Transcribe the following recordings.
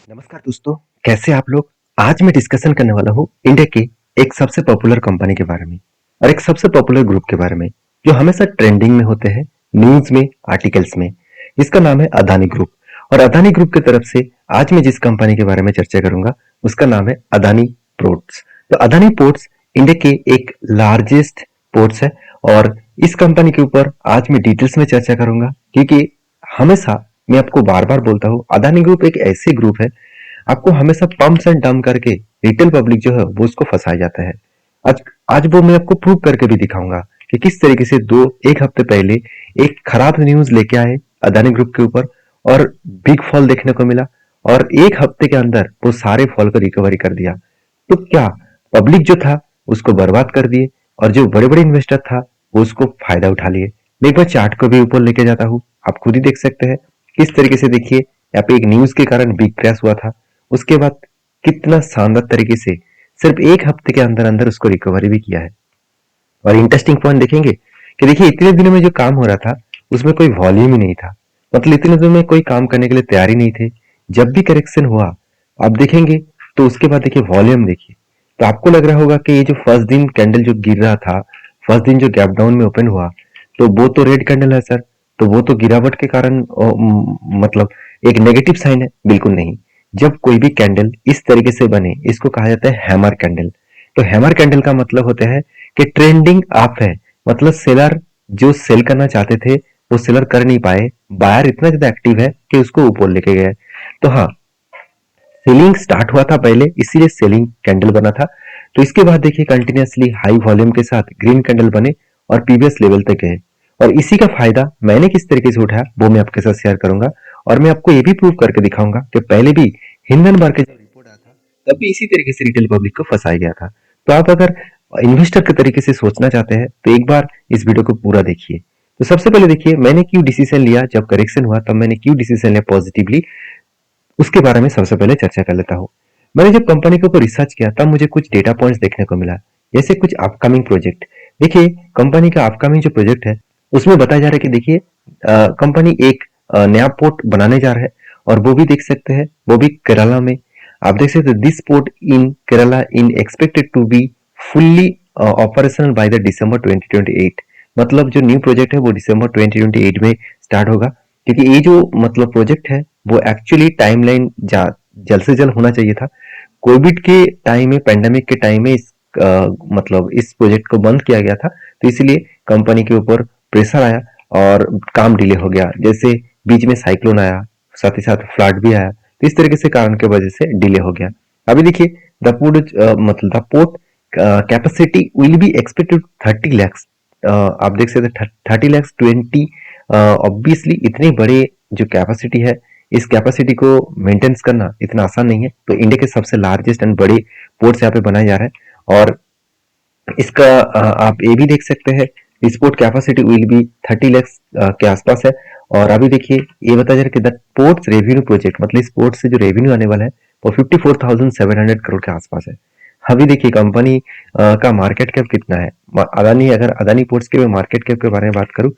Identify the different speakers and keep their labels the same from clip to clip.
Speaker 1: नमस्कार दोस्तों, कैसे आप लोग। आज मैं डिस्कशन करने वाला हूँ इंडिया के एक सबसे पॉपुलर कंपनी के बारे में और एक सबसे पॉपुलर ग्रुप के बारे में जो हमेशा ट्रेंडिंग में होते हैं, न्यूज में, आर्टिकल्स में। इसका नाम है अदानी ग्रुप। और अदानी ग्रुप की तरफ से आज मैं जिस कंपनी के बारे में चर्चा करूंगा उसका नाम है अदानी पोर्ट्स। तो अदानी पोर्ट्स इंडिया के एक लार्जेस्ट पोर्ट्स है और इस कंपनी के ऊपर आज मैं डिटेल्स में चर्चा करूंगा क्योंकि हमेशा मैं आपको बार बार बोलता हूँ अदानी ग्रुप एक ऐसे ग्रुप है, आपको हमेशा पंप्स एंड डंप करके रिटेल पब्लिक जो है वो उसको फंसाया जाता है। आज आज वो मैं आपको प्रूव करके भी दिखाऊंगा कि किस तरीके से एक हफ्ते पहले एक खराब न्यूज लेके आए अदानी ग्रुप के ऊपर और बिग फॉल देखने को मिला और एक हफ्ते के अंदर वो सारे फॉल को रिकवरी कर दिया। तो क्या पब्लिक जो था उसको बर्बाद कर दिए और जो बड़े बड़े इन्वेस्टर था वो उसको फायदा उठा लिए। मैं एक बार चार्ट को भी ऊपर लेके जाता हूँ, आप खुद ही देख सकते हैं किस तरीके से। देखिए यहाँ पे एक न्यूज के कारण बिग क्रैश हुआ था, उसके बाद कितना शानदार तरीके से सिर्फ एक हफ्ते के अंदर अंदर उसको रिकवरी भी किया है। और इंटरेस्टिंग पॉइंट देखेंगे कि देखिए इतने दिनों में जो काम हो रहा था उसमें कोई वॉल्यूम ही नहीं था, मतलब इतने दिनों में कोई काम करने के लिए तैयार ही नहीं थे। जब भी करेक्शन हुआ आप देखेंगे तो उसके बाद देखिए वॉल्यूम देखिए, तो आपको लग रहा होगा कि ये जो फर्स्ट दिन कैंडल जो गिर रहा था, फर्स्ट दिन जो गैप डाउन में ओपन हुआ तो वो तो रेड कैंडल है सर, तो वो तो गिरावट के कारण मतलब एक नेगेटिव साइन है। बिल्कुल नहीं। जब कोई भी कैंडल इस तरीके से बने इसको कहा जाता है हैमर कैंडल। तो हैमर कैंडल का मतलब होता है कि ट्रेंडिंग अप है, मतलब सेलर जो सेल करना चाहते थे वो सेलर कर नहीं पाए, बायर इतना ज्यादा एक्टिव है कि उसको ऊपर लेके गए। तो हाँ, सेलिंग स्टार्ट हुआ था पहले इसीलिए सेलिंग कैंडल बना था। तो इसके बाद देखिए कंटिन्यूअसली हाई वॉल्यूम के साथ ग्रीन कैंडल बने और प्रीवियस लेवल तक गए और इसी का फायदा मैंने किस तरीके से उठाया वो मैं आपके साथ शेयर करूंगा। और मैं आपको ये भी प्रूव करके दिखाऊंगा कि पहले भी हिंडनबर्ग का जो रिपोर्ट आया था तब भी इसी तरीके से रिटेल पब्लिक को फंसाया गया था। तो आप अगर इन्वेस्टर के तरीके से सोचना चाहते हैं तो एक बार इस वीडियो को पूरा देखिए। तो सबसे पहले देखिए मैंने क्यों डिसीजन लिया, जब करेक्शन हुआ तब मैंने क्यों डिसीजन लिया पॉजिटिवली, उसके बारे में सबसे पहले चर्चा कर लेता हूँ। मैंने जब कंपनी के ऊपर रिसर्च किया तब मुझे कुछ डेटा पॉइंट्स देखने को मिला, जैसे कुछ अपकमिंग प्रोजेक्ट। देखिए कंपनी का अपकमिंग जो प्रोजेक्ट है उसमें बताया जा रहा है कि देखिए कंपनी एक नया पोर्ट बनाने जा रहा है और वो भी देख सकते हैं, वो भी केरला में। आप देख सकते हैं this port in Kerala in expected to be fully operational by the December 2028। मतलब जो न्यू प्रोजेक्ट है वो दिसंबर 2028 में स्टार्ट होगा, क्योंकि ये जो मतलब प्रोजेक्ट है वो एक्चुअली टाइमलाइन जल्द से जल्द होना चाहिए था। कोविड के टाइम में, पेंडेमिक के टाइम में मतलब इस प्रोजेक्ट को बंद किया गया था, तो इसलिए कंपनी के ऊपर प्रेशर आया और काम डिले हो गया। जैसे बीच में साइक्लोन आया, साथ ही साथ फ्लड भी आया, तो इस तरीके से कारण की वजह से डिले हो गया। अभी देखिए द पोर्ट मतलब the port capacity will be expected 30 lakhs। आप देख सकते हैं 30 lakhs 20। ऑब्वियसली इतने बड़े जो कैपेसिटी है, इस कैपेसिटी को मेंटेन्स करना इतना आसान नहीं है। तो इंडिया के सबसे लार्जेस्ट एंड बड़े पोर्ट्स यहाँ पे बनाए जा रहे हैं और इसका आप ये भी देख सकते हैं sport capacity will be 30 lakhs के आसपास है। और अभी देखिए ये बताया जा रहा है कि द पोर्ट्स रेवेन्यू प्रोजेक्ट, मतलब स्पोर्ट से जो रेवेन्यू आने वाला है वो 54,700 करोड़ के आसपास है। अभी देखिए कंपनी का मार्केट कैप कितना है। अदानी, अगर अदानी पोर्ट्स के मार्केट कैप के बारे में बात करूं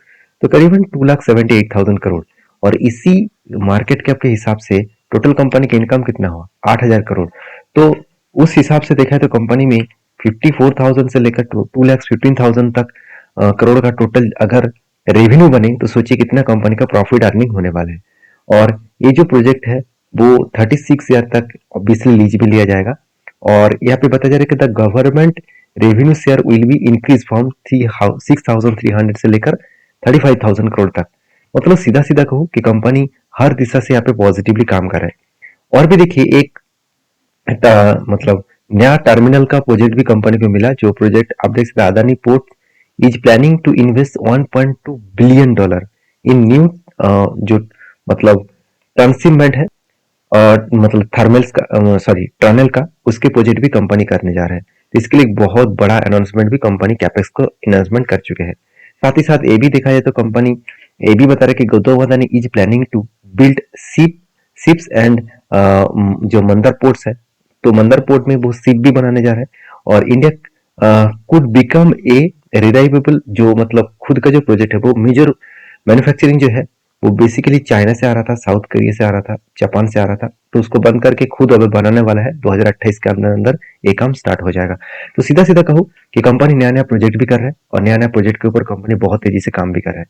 Speaker 1: तो करीबन 2,78,000 करोड़। और इसी मार्केट कैप के हिसाब से टोटल कंपनी का इनकम कितना हुआ, 8,000 करोड़। तो उस हिसाब से देखा है तो कंपनी में 54,000 से लेकर 2,15,000 तक करोड़ का टोटल अगर रेवेन्यू बने तो सोचिए कितना कंपनी का प्रॉफिट अर्निंग होने वाला है। और ये जो प्रोजेक्ट है वो 36 ईयर तक ऑब्वियसली लीज भी लिया जाएगा। और यहाँ पे बताया जा रहा है कि the government revenue share will be increase from 6,300 से लेकर 35,000 करोड़ तक। मतलब सीधा सीधा कहूँ कि कंपनी हर दिशा से यहाँ पे पॉजिटिवली काम कर रहा है। और भी देखिए एक मतलब नया टर्मिनल का प्रोजेक्ट भी कंपनी को मिला, जो प्रोजेक्ट आप देख सकते हैं Adani port is planning to invest $1.2 billion in new जो मतलब ट्रांसमिट है और मतलब थर्मल्स का सॉरी टनल का, उसके प्रोजेक्ट भी कंपनी करने जा रहा है। तो इसके लिए एक बहुत बड़ा अनाउंसमेंट भी कंपनी कैपेक्स को अनाउंसमेंट कर चुके हैं। साथ ही साथ ये भी देखा जाए तो कंपनी ये भी बता रहा है कि Gautam Adani is planning to build ships and जो मंदर पोर्ट्स है, तो मंदर पोर्ट में वो शिप भी बनाने जा रहा है। और India could become a reliable, जो मतलब खुद का जो प्रोजेक्ट है वो मेजर मैन्युफैक्चरिंग जो है वो बेसिकली चाइना से आ रहा था, साउथ कोरिया से आ रहा था, जापान से आ रहा था, तो उसको बंद करके खुद अब बनाने वाला है। 2028 के अंदर अंदर ये काम स्टार्ट हो जाएगा। तो सीधा सीधा कहूँ कि कंपनी नया नया प्रोजेक्ट भी कर रहा है और नया नया प्रोजेक्ट के ऊपर कंपनी बहुत तेजी से काम भी कर रहा है।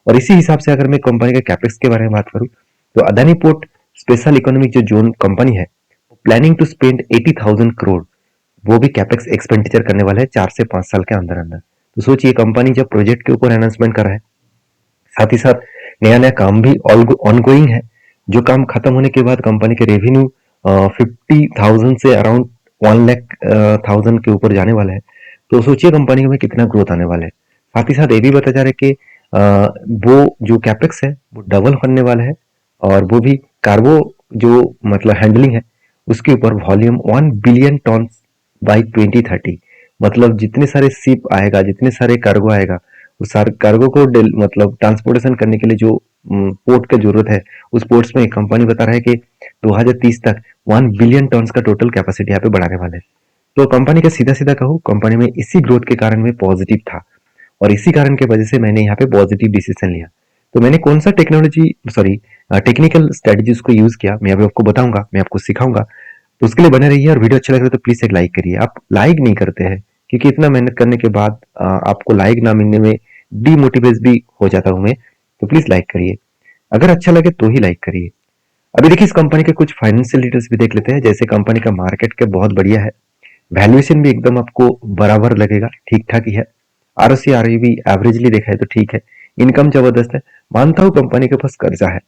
Speaker 1: और इसी हिसाब से अगर मैं कंपनी के कैपेक्स के बारे में बात करूँ, तो अदानी पोर्ट स्पेशल इकोनॉमिक जो जोन कंपनी है, प्लानिंग टू स्पेंड 80,000 करोड़, वो भी कैपेक्स एक्सपेंडिचर करने वाले हैं 4 से 5 साल के अंदर अंदर। तो सोचिए कंपनी जब प्रोजेक्ट के ऊपर अनाउंसमेंट कर रहा है, साथ ही साथ नया नया काम भी ऑनगोइंग है। जो काम खत्म होने के बाद कंपनी के रेवेन्यू 50,000 से अराउंड 1 लाख के ऊपर जाने वाला है। तो सोचिए कंपनी में कितना ग्रोथ आने वाला है। साथ ही साथ ये भी बताया जा रहा है कि वो जो कैपेक्स है वो डबल होने वाला है, और वो भी कार्गो जो मतलब हैंडलिंग है उसके ऊपर वॉल्यूम 1 बिलियन टन बाई 2030। मतलब जितने सारे शिप आएगा, जितने सारे कार्गो आएगा, उस सारे कार्गो को मतलब ट्रांसपोर्टेशन करने के लिए जो पोर्ट की जरूरत है, उस पोर्ट्स में कंपनी बता रहा है कि 2030 तक 1 बिलियन टन का टोटल कैपेसिटी यहाँ पे बढ़ाने वाले हैं। तो कंपनी का सीधा सीधा कहूँ, कंपनी में इसी ग्रोथ के कारण में पॉजिटिव था, और इसी कारण की वजह से मैंने यहाँ पे पॉजिटिव डिसीजन लिया। तो मैंने कौन सा टेक्निकल स्ट्रेटजीज को यूज किया, मैं अभी आपको बताऊंगा, मैं आपको सिखाऊंगा। तो उसके लिए बने रहिए, और वीडियो अच्छा लग रहा है तो प्लीज एक लाइक करिए। आप लाइक नहीं करते हैं, क्योंकि इतना मेहनत करने के बाद आपको लाइक ना मिलने में डीमोटिवेट भी हो जाता हूं मैं। तो प्लीज लाइक करिए, अगर अच्छा लगे तो ही लाइक करिए। अभी देखिए इस कंपनी के कुछ फाइनेंशियल डिटेल्स भी देख लेते हैं। जैसे कंपनी का मार्केट कैप बहुत बढ़िया है, वैल्यूएशन भी एकदम आपको बराबर लगेगा, ठीक ठाक ही है। आरओसी आरओवी एवरेजली देखा है तो ठीक है। इनकम जबरदस्त है। मानता हूँ कंपनी के पास कर्जा है,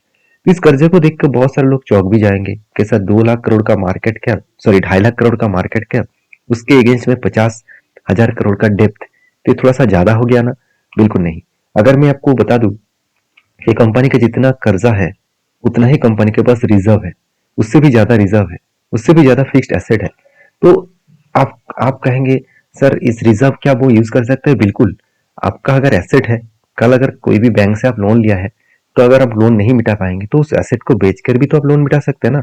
Speaker 1: इस कर्जे को देखकर बहुत सारे लोग चौंक भी जाएंगे कि सर 2 लाख करोड़ का market cap, sorry 2.5 lakh crore का मार्केट कैप, उसके अगेंस्ट में 50,000 करोड़ का डेप्थ, तो थोड़ा सा ज्यादा हो गया ना। बिल्कुल नहीं। अगर मैं आपको बता दूं कि कंपनी का जितना कर्जा है उतना ही कंपनी के पास रिजर्व है, उससे भी ज्यादा रिजर्व है, उससे भी ज्यादा फिक्स्ड एसेट है। तो आप कहेंगे सर इस रिजर्व क्या वो यूज कर सकते हैं? बिल्कुल। आपका अगर एसेट है, कल अगर कोई भी बैंक से आप लोन लिया है, तो अगर आप लोन नहीं मिटा पाएंगे तो उस एसेट को बेचकर भी तो आप लोन मिटा सकते हैं ना।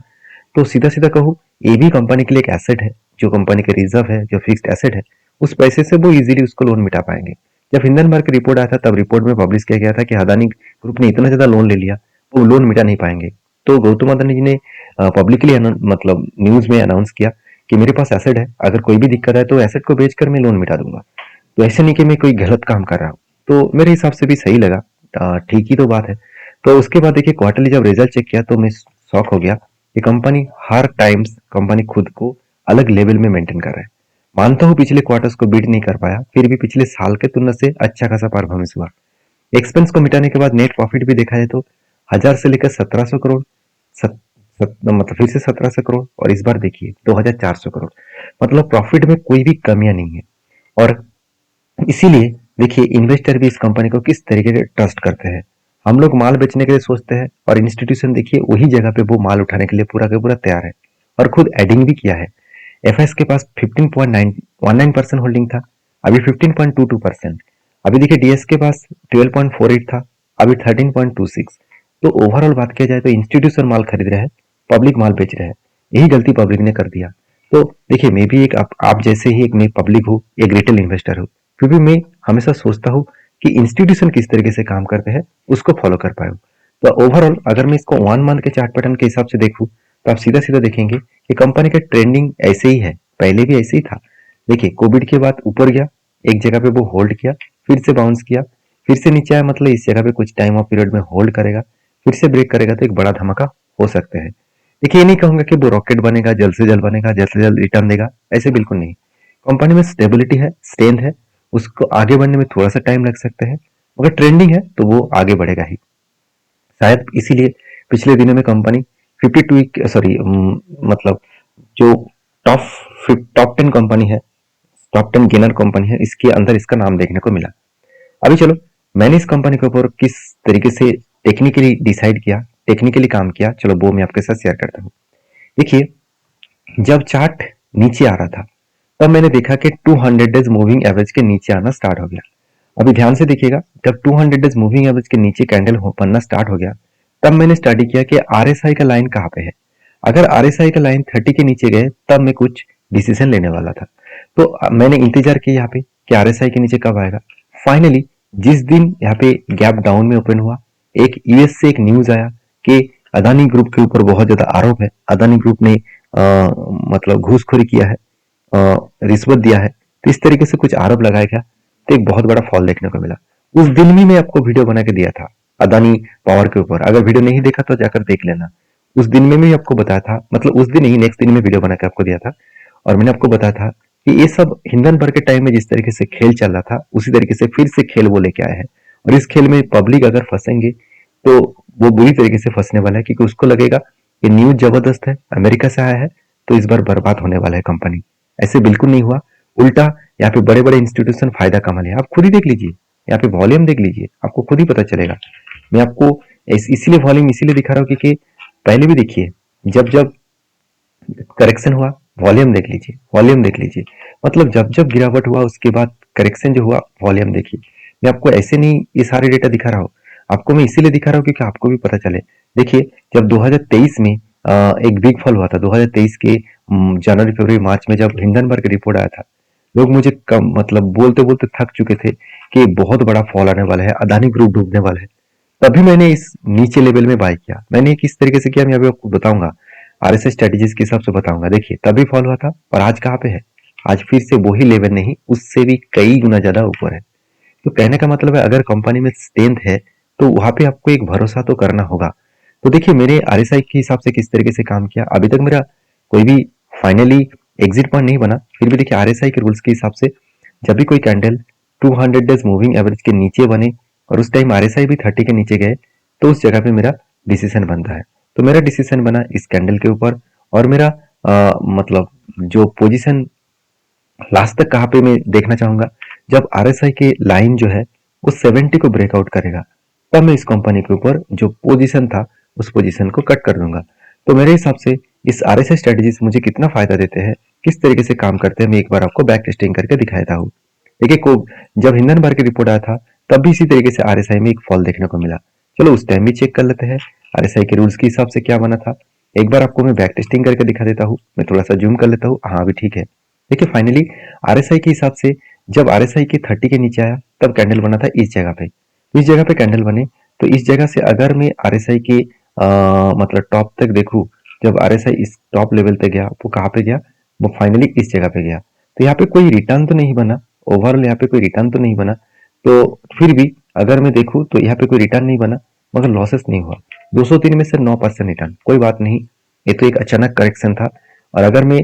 Speaker 1: तो सीधा सीधा कहूँ, ये भी कंपनी के लिए एक एसेट है, जो कंपनी के रिजर्व है, जो फिक्स्ड एसेट है, उस पैसे से वो इजीली उसको लोन मिटा पाएंगे। जब हिंडनबर्ग की रिपोर्ट आया था, तब रिपोर्ट में पब्लिश किया गया था कि अदानी ग्रुप ने इतना ज्यादा लोन ले लिया, वो लोन मिटा नहीं पाएंगे। तो गौतम अदानी जी ने पब्लिकली मतलब न्यूज में अनाउंस किया कि मेरे पास एसेट है, अगर कोई भी दिक्कत है तो एसेट को बेचकर मैं लोन मिटा दूंगा। तो ऐसे नहीं कि मैं कोई गलत काम कर रहा हूँ। तो मेरे हिसाब से भी सही लगा, ठीक ही तो बात है। तो उसके बाद देखिए क्वार्टरली जब रिजल्ट चेक किया तो मैं शॉक हो गया कि कंपनी हर टाइम्स कंपनी खुद को अलग लेवल में मेंटेन कर रहा है। मानता हूँ पिछले क्वार्टर्स को बीट नहीं कर पाया, फिर भी पिछले साल के तुलना से अच्छा खासा परफॉर्मेंस हुआ। एक्सपेंस को मिटाने के बाद नेट प्रॉफिट भी देखा जाए तो 1,000 से लेकर 1,700 करोड़, मतलब फिर से 1,700 करोड़, और इस बार देखिए 2,400 करोड़। मतलब प्रॉफिट में कोई भी कमियां नहीं है। और इसीलिए देखिए इन्वेस्टर भी इस कंपनी को किस तरीके से ट्रस्ट करते हैं। हम लोग माल बेचने के लिए सोचते हैं, और इंस्टीट्यूशन देखिए वही जगह पे वो माल उठाने के लिए पूरा का पूरा तैयार है, और खुद एडिंग भी किया है। एफएस के पास 15.19% होल्डिंग था, अभी 15.22%। अभी देखिए डीएस के पास 12.48 था, अभी 13.26। तो ओवरऑल बात किया जाए तो इंस्टीट्यूशन माल खरीद रहे हैं, पब्लिक माल बेच रहे हैं। यही गलती पब्लिक ने कर दिया। तो देखिए मैं भी एक आप जैसे ही एक मैं पब्लिक हूँ, एक रिटेल इन्वेस्टर हूँ, फिर भी मैं हमेशा सोचता हूँ कि इंस्टीट्यूशन किस तरीके से काम करते हैं उसको फॉलो कर पाए। तो ओवरऑल अगर मैं इसको 1 मंथ के चार्ट पैटर्न के हिसाब से देखूँ, तो आप सीधा सीधा देखेंगे कि कंपनी का ट्रेंडिंग ऐसे ही है, पहले भी ऐसे ही था। देखिए कोविड के बाद ऊपर गया, एक जगह पे वो होल्ड किया, फिर से बाउंस किया, फिर से नीचे आया, मतलब इस जगह पे कुछ टाइम ऑफ पीरियड में होल्ड करेगा, फिर से ब्रेक करेगा तो एक बड़ा धमाका हो सकते हैं। देखिए ये नहीं कहूंगा कि वो रॉकेट बनेगा, जल्द से जल्द बनेगा, जल्द से जल्द रिटर्न देगा, ऐसे बिल्कुल नहीं। कंपनी में स्टेबिलिटी है, स्ट्रेंथ है, उसको आगे बढ़ने में थोड़ा सा टाइम लग सकता है, मगर ट्रेंडिंग है तो वो आगे बढ़ेगा ही। शायद इसीलिए पिछले दिनों में कंपनी 52 सॉरी मतलब जो टॉप टॉप 10 कंपनी है, टॉप 10 गेनर कंपनी है, इसके अंदर इसका नाम देखने को मिला। अभी चलो मैंने इस कंपनी के ऊपर किस तरीके से टेक्निकली डिसाइड किया, टेक्निकली काम किया, चलो वो मैं आपके साथ शेयर करता हूँ। देखिए जब चार्ट नीचे आ रहा था, तब मैंने देखा कि 200 डेज मूविंग एवरेज के नीचे आना स्टार्ट हो गया। अभी ध्यान से देखिएगा, जब 200 डेज मूविंग एवरेज के नीचे कैंडल बनना स्टार्ट हो गया, तब मैंने स्टडी किया कि आरएसआई का लाइन कहाँ पे है। अगर आरएसआई का लाइन 30 के नीचे गए तब मैं कुछ डिसीजन लेने वाला था। तो मैंने इंतजार किया यहाँ पे कि आरएसआई के नीचे कब आएगा। फाइनली जिस दिन यहाँ पे गैप डाउन में ओपन हुआ, एक यूएस से एक न्यूज आया कि अदानी ग्रुप के ऊपर बहुत ज्यादा आरोप है, अदानी ग्रुप ने मतलब घूसखोरी किया है, रिश्वत दिया है, तो इस तरीके से कुछ आरोप लगाया गया, तो एक बहुत बड़ा फॉल देखने को मिला। उस दिन भी मैं आपको वीडियो बना के दिया था अदानी पावर के ऊपर, अगर वीडियो नहीं देखा तो जाकर देख लेना। उस दिन में भी आपको बताया था, मतलब उस दिन ही नेक्स्ट दिन में वीडियो बना के आपको दिया था, और मैंने आपको बताया था कि ये सब हिंडनबर्ग के टाइम में जिस तरीके से खेल चल रहा था उसी तरीके से फिर से खेल वो लेके आए हैं, और इस खेल में पब्लिक अगर फंसेंगे तो वो बुरी तरीके से फंसने वाला है, क्योंकि उसको लगेगा कि न्यूज जबरदस्त है, अमेरिका से आया है, तो इस बार बर्बाद होने वाला है कंपनी। ऐसे बिल्कुल नहीं हुआ, उल्टा यहाँ पे बड़े बड़े इंस्टीट्यूशन फायदा कमा लिया। आप खुद ही देख लीजिए, यहाँ पे वॉल्यूम देख लीजिए, आपको खुद ही पता चलेगा। मैं आपको इसीलिए वॉल्यूम इसीलिए दिखा रहा हूँ क्योंकि पहले भी देखिए, जब जब करेक्शन हुआ, वॉल्यूम देख लीजिए, वॉल्यूम देख लीजिए, मतलब जब जब गिरावट हुआ उसके बाद करेक्शन जो हुआ, वॉल्यूम देखिए। मैं आपको ऐसे नहीं ये सारे डेटा दिखा रहा हूँ, आपको मैं इसीलिए दिखा रहा हूँ क्योंकि आपको भी पता चले। देखिए, जब 2023 में एक बिग फॉल हुआ था, 2023 के जनवरी फरवरी मार्च में जब हिंडनबर्ग रिपोर्ट आया था, लोग मुझे कम मतलब बोलते बोलते थक चुके थे कि बहुत बड़ा फॉल आने वाला है, अदानी ग्रुप डूबने वाला है। तभी मैंने इस नीचे लेवल में बाय किया। मैंने किस तरीके से किया मैं अभी आपको बताऊंगा, आरएसएस स्ट्रेटेजीज के हिसाब से बताऊंगा। देखिए, तभी फॉल हुआ था और आज कहाँ पे है, आज फिर से वही लेवल नहीं, उससे भी कई गुना ज्यादा ऊपर है। तो कहने का मतलब है, अगर कंपनी में स्ट्रेंथ है तो वहां पे आपको एक भरोसा तो करना होगा। तो देखिए, मेरे आरएसआई के हिसाब से किस तरीके से काम किया, अभी तक मेरा कोई भी फाइनली एग्जिट पॉइंट नहीं बना, फिर भी देखिए आरएसआई के रूल्स के हिसाब से जब भी कोई कैंडल 200 डेज मूविंग एवरेज के नीचे बने और उस टाइम आरएसआई भी 30 के नीचे गए, तो उस जगह पे मेरा डिसीजन बनता है। तो मेरा डिसीजन बना इस कैंडल के ऊपर, और मेरा मतलब जो पोजीशन लास्ट तक कहाँ पे मैं देखना चाहूंगा, जब आरएसआई के लाइन जो है वो 70 को ब्रेकआउट करेगा, तब मैं इस कंपनी के ऊपर जो पोजीशन था उस पोजीशन को कट कर दूंगा। तो मेरे हिसाब से इस आरएसआई स्ट्रेटेजीज मुझे कितना फायदा देते हैं, किस तरीके से काम करते हैं, मैं एक बार आपको बैक टेस्टिंग करके दिखाता हूँ। देखिए, को जब हिंडनबर्ग की रिपोर्ट आया था तब भी इसी तरीके से आरएसआई में एक फॉल देखने को मिला। चलो उस टाइम भी चेक कर लेते हैं आरएसआई के रूल्स के हिसाब से क्या बना था। एक बार आपको मैं बैक टेस्टिंग करके दिखा देता हूँ, मैं थोड़ा सा जूम कर लेता हूँ, हाँ अभी ठीक है। देखिए, फाइनली आरएसआई के हिसाब से जब आरएसआई के 30 के नीचे आया तब कैंडल बना था इस जगह पे, इस जगह पे कैंडल बने। तो इस जगह से अगर मैं आरएसआई के मतलब टॉप तक देखूं, जब आरएसआई इस टॉप लेवल पे गया वो कहाँ पे गया, वो फाइनली इस जगह पे गया। तो यहाँ पे कोई रिटर्न तो नहीं बना, ओवरऑल यहाँ पे कोई रिटर्न तो नहीं बना, तो फिर भी अगर मैं देखूं तो यहाँ पे कोई रिटर्न नहीं बना, मगर लॉसेस नहीं हुआ। 203 में से 9% रिटर्न, कोई बात नहीं, ये तो एक अचानक करेक्शन था। और अगर मैं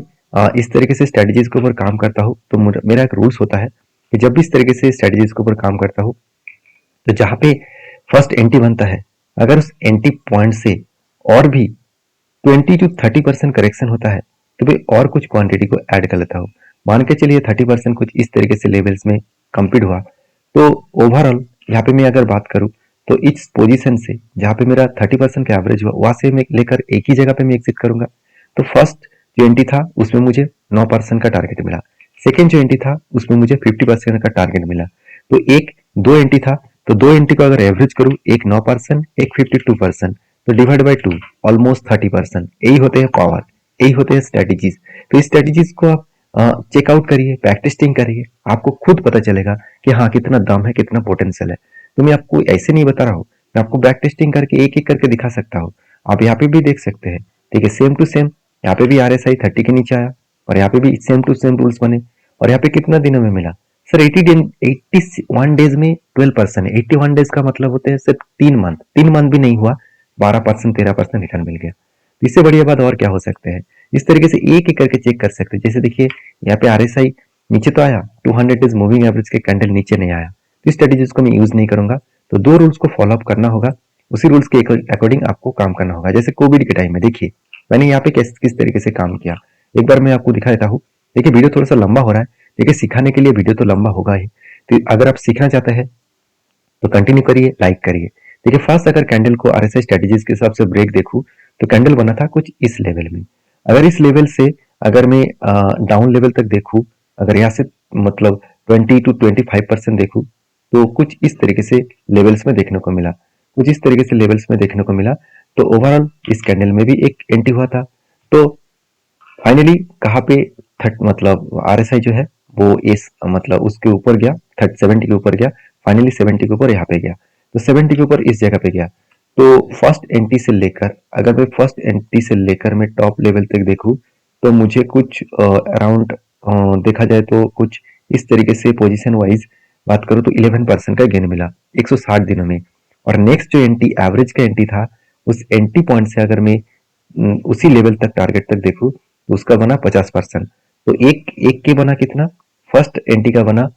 Speaker 1: इस तरीके से स्ट्रेटजीज के ऊपर काम करता हूँ तो मेरा एक रूल्स होता है कि जब भी इस तरीके से स्ट्रेटजीज के ऊपर काम करता हूँ, तो जहाँ पे फर्स्ट एंट्री बनता है, अगर उस एंट्री पॉइंट से और भी 20 to 30% करेक्शन होता है, तो भाई और कुछ क्वांटिटी को ऐड कर लेता हूँ। मान के चलिए 30% कुछ इस तरीके से लेवल्स में कंप्लीट हुआ, तो ओवरऑल यहाँ पे मैं अगर बात करूँ तो इस पोजीशन से जहाँ पे मेरा 30% का एवरेज हुआ, वहां से मैं लेकर एक ही जगह पे मैं एग्जिट करूंगा। तो फर्स्ट जो एंट्री था उसमें मुझे 9% का टारगेट मिला, सेकेंड जो एंट्री था उसमें मुझे 50% का टारगेट मिला। तो एक दो एंट्री था, तो दो एंट्री को अगर एवरेज करूँ, एक 9%, एक 52%, तो डिवाइड बाई 2 ऑलमोस्ट 30%। यही होते हैं पावर, यही होते हैं स्ट्रेटेजीज। तो इस स्ट्रेटेजीज को आप चेकआउट करिए, बैक टेस्टिंग करिए, आपको खुद पता चलेगा कि हाँ कितना दम है, कितना पोटेंशियल है। तो मैं आपको ऐसे नहीं बता रहा हूँ, मैं आपको बैक टेस्टिंग करके एक एक करके दिखा सकता हूँ। आप यहाँ पे भी देख सकते हैं, ठीक है, सेम टू सेम यहाँ पे भी आरएसआई 30 के नीचे आया, और यहाँ पे भी सेम टू सेम रूल्स बने, और यहाँ पे कितना दिनों में मिला सर, 81 डेज में 12% है। 81 डेज का मतलब होते हैं सिर्फ 3 मंथ, 3 मंथ भी नहीं हुआ, 12% 13% रिटर्न मिल गया। तो इससे बढ़िया बात और क्या हो सकते हैं। इस तरीके से एक एक करके चेक कर सकते हैं। जैसे देखिए, यहाँ पे आरएसआई नीचे तो आया, 200 डेज मूविंग एवरेज के कैंडल नीचे नहीं आया, तो इस स्ट्रेटेजीज को मैं यूज नहीं करूंगा। तो दो रूल्स को फॉलो अप करना होगा, उसी रूल्स के अकॉर्डिंग आपको काम करना होगा। जैसे कोविड के टाइम में देखिए मैंने यहाँ पे किस तरीके से काम किया, एक बार मैं आपको दिखा देता हूँ। देखिए, वीडियो थोड़ा सा लंबा हो रहा है, देखिए सिखाने के लिए वीडियो तो लंबा होगा ही। तो अगर आप सीखना चाहते हैं तो कंटिन्यू करिए, लाइक करिए। देखिए, फर्स्ट अगर कैंडल को आरएसआई स्ट्रेटेजीज के हिसाब से ब्रेक देखूं, तो कैंडल बना था कुछ इस लेवल में। अगर इस लेवल से अगर मैं डाउन लेवल तक देखूं, अगर यहाँ से मतलब 20 to 25% देखूं, तो कुछ इस तरीके से लेवल्स में देखने को मिला, कुछ इस तरीके से लेवल्स में देखने को मिला। तो ओवरऑल इस कैंडल में भी एक एंट्री हुआ था। तो फाइनली कहाँ पे मतलब आरएसआई जो है वो इस मतलब उसके ऊपर गया, 70 के ऊपर गया, फाइनली 70 के ऊपर यहाँ पे गया। तो 70 के ऊपर इस जगह पे गया। तो फर्स्ट एंट्री से लेकर, अगर मैं फर्स्ट एंट्री से लेकर मैं टॉप लेवल तक देखूं तो मुझे कुछ अराउंड देखा जाए तो कुछ इस तरीके से पोजीशन वाइज बात करूं तो 11% का गेन मिला 160 दिनों में। और नेक्स्ट जो एंट्री एवरेज का एंट्री था, उस एंट्री पॉइंट से अगर मैं उसी लेवल तक टारगेट तक देखूं तो उसका बना 50%। तो एक एक के बना कितना, फर्स्ट एंट्री का बना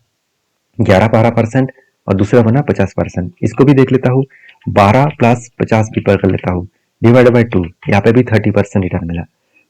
Speaker 1: 11-12% और दूसरा बना 50%। इसको भी देख लेता हूँ, 12 प्लस 50 भी कर लेता हूँ, डिवाइड बाई 2, यहाँ पे भी 30% रिटर्न मिला।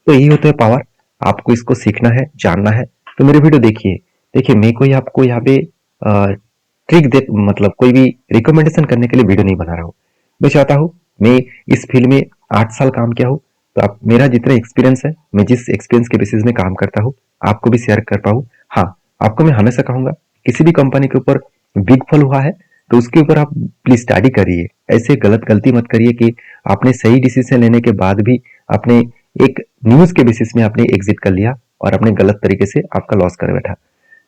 Speaker 1: तो यही होता है पावर। आपको इसको सीखना है, जानना है तो मेरे वीडियो देखिए। देखिए मैं कोई आपको यहाँ पे ट्रिक दे, मतलब कोई भी रिकमेंडेशन करने के लिए वीडियो नहीं बना रहा हूँ। मैं चाहता हूँ मैं इस फील्ड में 8 साल काम किया हूँ, तो आप मेरा जितना एक्सपीरियंस है, मैं जिस एक्सपीरियंस के बेसिस में काम करता हूँ आपको भी शेयर कर पाऊँ। हाँ, आपको मैं हमेशा कहूंगा किसी भी कंपनी के ऊपर बिग फॉल हुआ है तो उसके ऊपर आप प्लीज स्टडी करिए। ऐसे गलती मत करिए कि आपने सही डिसीजन लेने के बाद भी आपने एक न्यूज के बेसिस में आपने एग्जिट कर लिया और अपने गलत तरीके से आपका लॉस कर बैठा।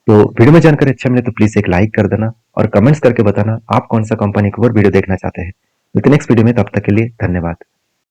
Speaker 1: तो वीडियो में जानकर अच्छा मिले तो प्लीज एक लाइक कर देना और कमेंट्स करके बताना आप कौन सा कंपनी के ऊपर वीडियो देखना चाहते हैं। मिलते नेक्स्ट वीडियो में, तब तक के लिए धन्यवाद।